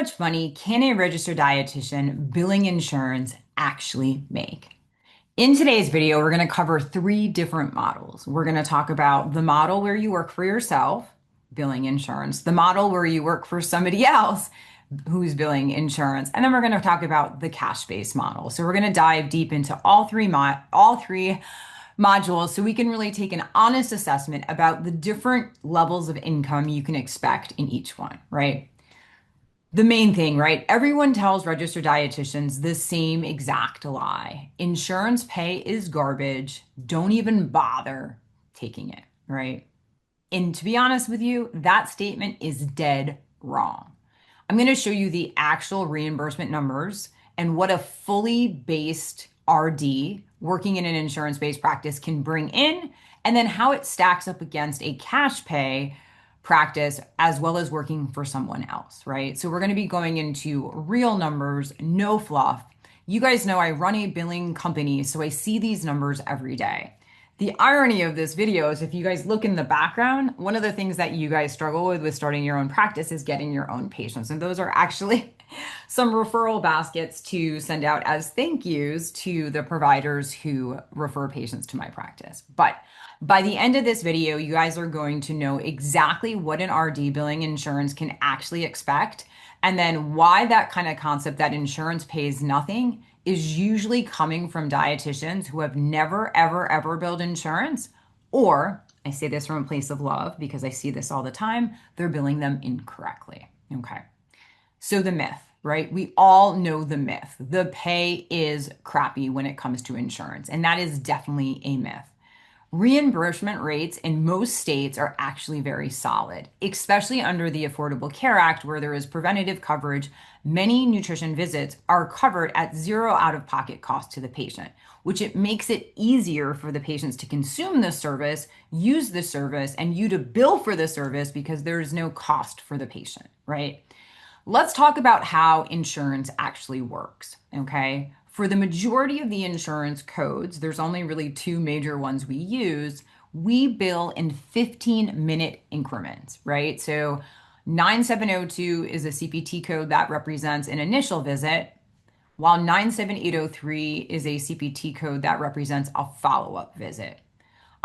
much money can a registered dietitian billing insurance actually make? In today's video, we're going to cover three different models. We're going to talk about the model where you work for yourself, billing insurance, the model where you work for somebody else who's billing insurance, and then we're going to talk about the cash-based model. So we're going to dive deep into all three modules so we can really take an honest assessment about the different levels of income you can expect in each one, right? The main thing, right? Everyone tells registered dietitians the same exact lie. Insurance pay is garbage. Don't even bother taking it, right? And to be honest with you, that statement is dead wrong. I'm going to show you the actual reimbursement numbers and what a fully based RD working in an insurance-based practice can bring in, and then how it stacks up against a cash pay practice as well as working for someone else, right? So we're going to be going into real numbers, no fluff. You guys know I run a billing company, so I see these numbers every day. The irony of this video is if you guys look in the background, one of the things that you guys struggle with starting your own practice is getting your own patients. And those are actually some referral baskets to send out as thank yous to the providers who refer patients to my practice. But by the end of this video, you guys are going to know exactly what an RD billing insurance can actually expect, and then why that kind of concept that insurance pays nothing is usually coming from dietitians who have never, ever, ever billed insurance, or I say this from a place of love because I see this all the time, they're billing them incorrectly. Okay. So the myth, right? We all know the myth. The pay is crappy when it comes to insurance, and that is definitely a myth. Reimbursement rates in most states are actually very solid, especially under the Affordable Care Act, where there is preventative coverage. Many nutrition visits are covered at zero out-of-pocket cost to the patient, which it makes it easier for the patients to consume the service, use the service, and you to bill for the service because there is no cost for the patient, right? Let's talk about how insurance actually works, okay? For the majority of the insurance codes, there's only really two major ones we use. We bill in 15-minute increments, right? So 9702 is a CPT code that represents an initial visit, while 97803 is a CPT code that represents a follow-up visit.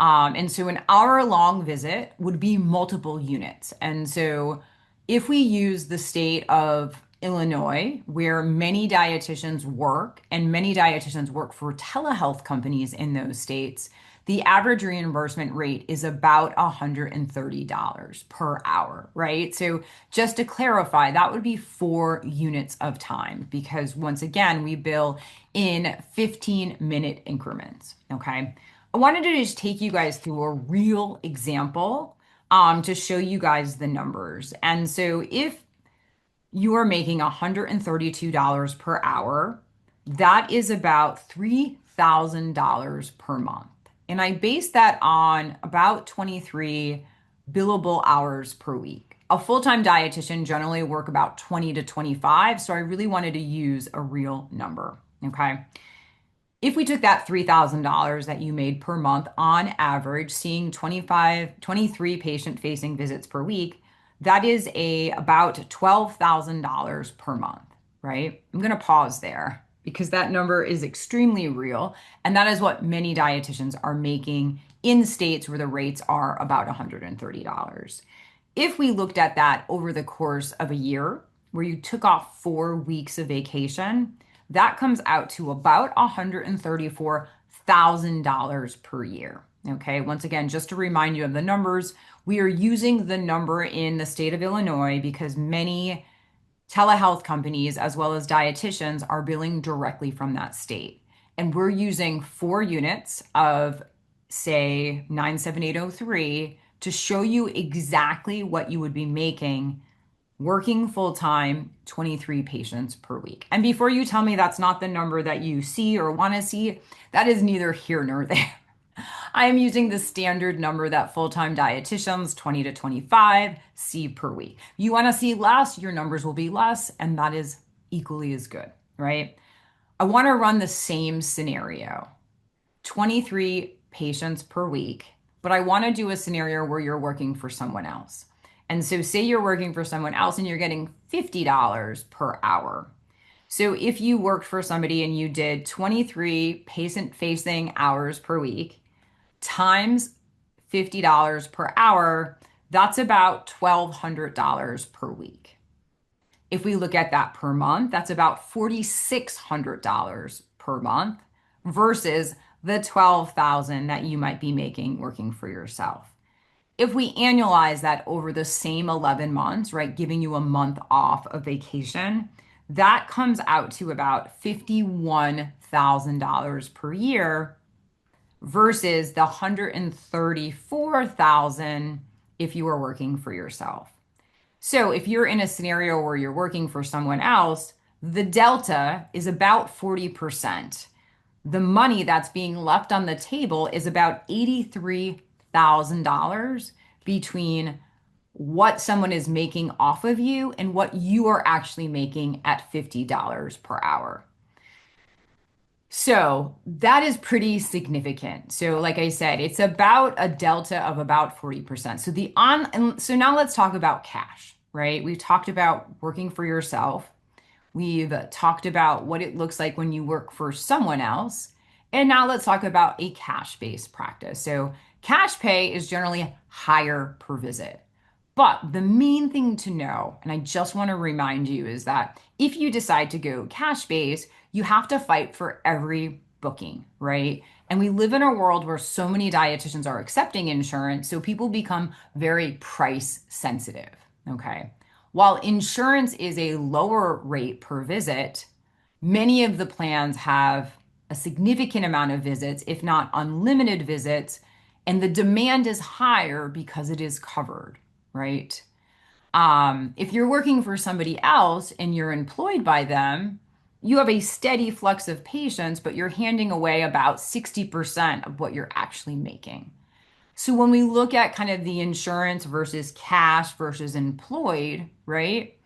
And so an hour-long visit would be multiple units. And so if we use the state of Illinois, where many dietitians work, and many dietitians work for telehealth companies in those states, the average reimbursement rate is about $130 per hour, right? So just to clarify, that would be 4 units of time because once again, we bill in 15-minute increments, okay? I wanted to just take you guys through a real example to show you guys the numbers. And so if you are making $132 per hour, that is about $3,000 per month. And I base that on about 23 billable hours per week. A full-time dietitian generally work about 20 to 25, so I really wanted to use a real number, okay? If we took that $3,000 that you made per month on average, seeing 23 patient-facing visits per week, that is about $12,000 per month, right? I'm going to pause there because that number is extremely real. And that is what many dietitians are making in states where the rates are about $130. If we looked at that over the course of a year, where you took off 4 weeks of vacation, that comes out to about $134,000 per year. Okay, once again, just to remind you of the numbers, we are using the number in the state of Illinois because many telehealth companies, as well as dietitians, are billing directly from that state. And we're using 4 units of, say, 97803 to show you exactly what you would be making working full-time, 23 patients per week. And before you tell me that's not the number that you see or want to see, that is neither here nor there. I am using the standard number that full-time dietitians, 20 to 25, see per week. You want to see less, your numbers will be less, and that is equally as good, right? I want to run the same scenario, 23 patients per week, but I want to do a scenario where you're working for someone else. And so say you're working for someone else and you're getting $50 per hour. So if you worked for somebody and you did 23 patient-facing hours per week times $50 per hour, that's about $1,200 per week. If we look at that per month, that's about $4,600 per month versus the $12,000 that you might be making working for yourself. If we annualize that over the same 11 months, right, giving you a month off of vacation, that comes out to about $51,000 per year versus the $134,000 if you were working for yourself. So if you're in a scenario where you're working for someone else, the delta is about 40%. The money that's being left on the table is about $83,000 between what someone is making off of you and what you are actually making at $50 per hour. So that is pretty significant. So like I said, it's about a delta of about 40%. So now let's talk about cash, right? We've talked about working for yourself. We've talked about what it looks like when you work for someone else. And now let's talk about a cash-based practice. So cash pay is generally higher per visit. But the main thing to know, and I just want to remind you, is that if you decide to go cash-based, you have to fight for every booking, right? And we live in a world where so many dietitians are accepting insurance, so people become very price sensitive, okay? While insurance is a lower rate per visit, many of the plans have a significant amount of visits, if not unlimited visits, and the demand is higher because it is covered, right? If you're working for somebody else and you're employed by them, you have a steady flux of patients, but you're handing away about 60% of what you're actually making. So when we look at kind of the insurance versus cash versus employed, right?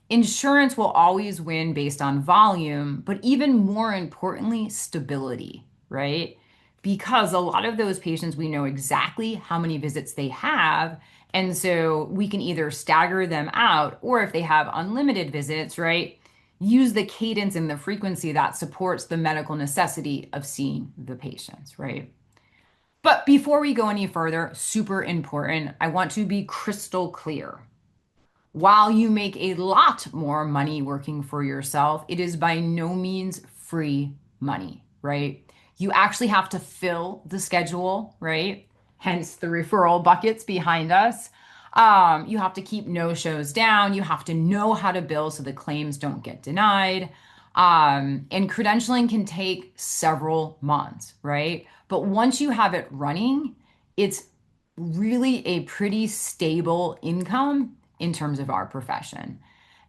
Insurance will always win based on volume, but even more importantly, stability, right? Because a lot of those patients, we know exactly how many visits they have. And so we can either stagger them out, or if they have unlimited visits, right? Use the cadence and the frequency that supports the medical necessity of seeing the patients, right? But before we go any further, super important, I want to be crystal clear. While you make a lot more money working for yourself, it is by no means free money, right? You actually have to fill the schedule, right? Hence the referral buckets behind us. You have to keep no-shows down. You have to know how to bill so the claims don't get denied. And credentialing can take several months, right? But once you have it running, it's really a pretty stable income in terms of our profession.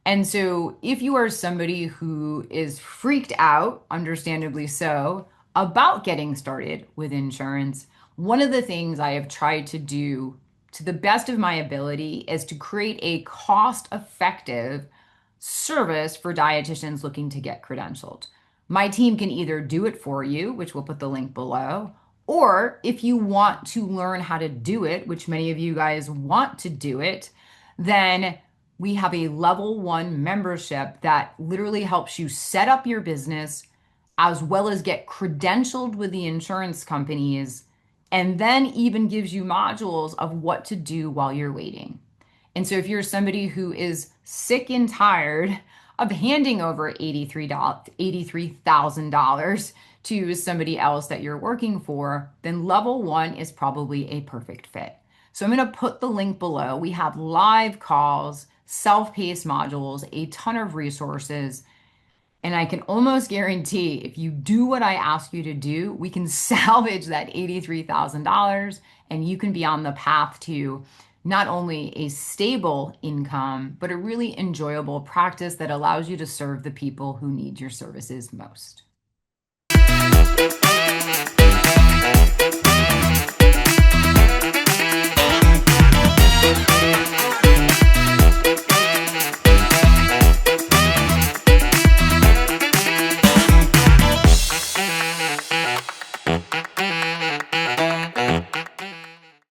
And so if you are somebody who is freaked out, understandably so, about getting started with insurance, one of the things I have tried to do to the best of my ability is to create a cost-effective service for dietitians looking to get credentialed. My team can either do it for you, which we'll put the link below, or if you want to learn how to do it, which many of you guys want to do it, then we have a level 1 membership that literally helps you set up your business as well as get credentialed with the insurance companies, and then even gives you modules of what to do while you're waiting. And so if you're somebody who is sick and tired of handing over $83,000 to somebody else that you're working for, then level 1 is probably a perfect fit. So I'm going to put the link below. We have live calls, self-paced modules, a ton of resources. And I can almost guarantee if you do what I ask you to do, we can salvage that $83,000 and you can be on the path to not only a stable income, but a really enjoyable practice that allows you to serve the people who need your services most.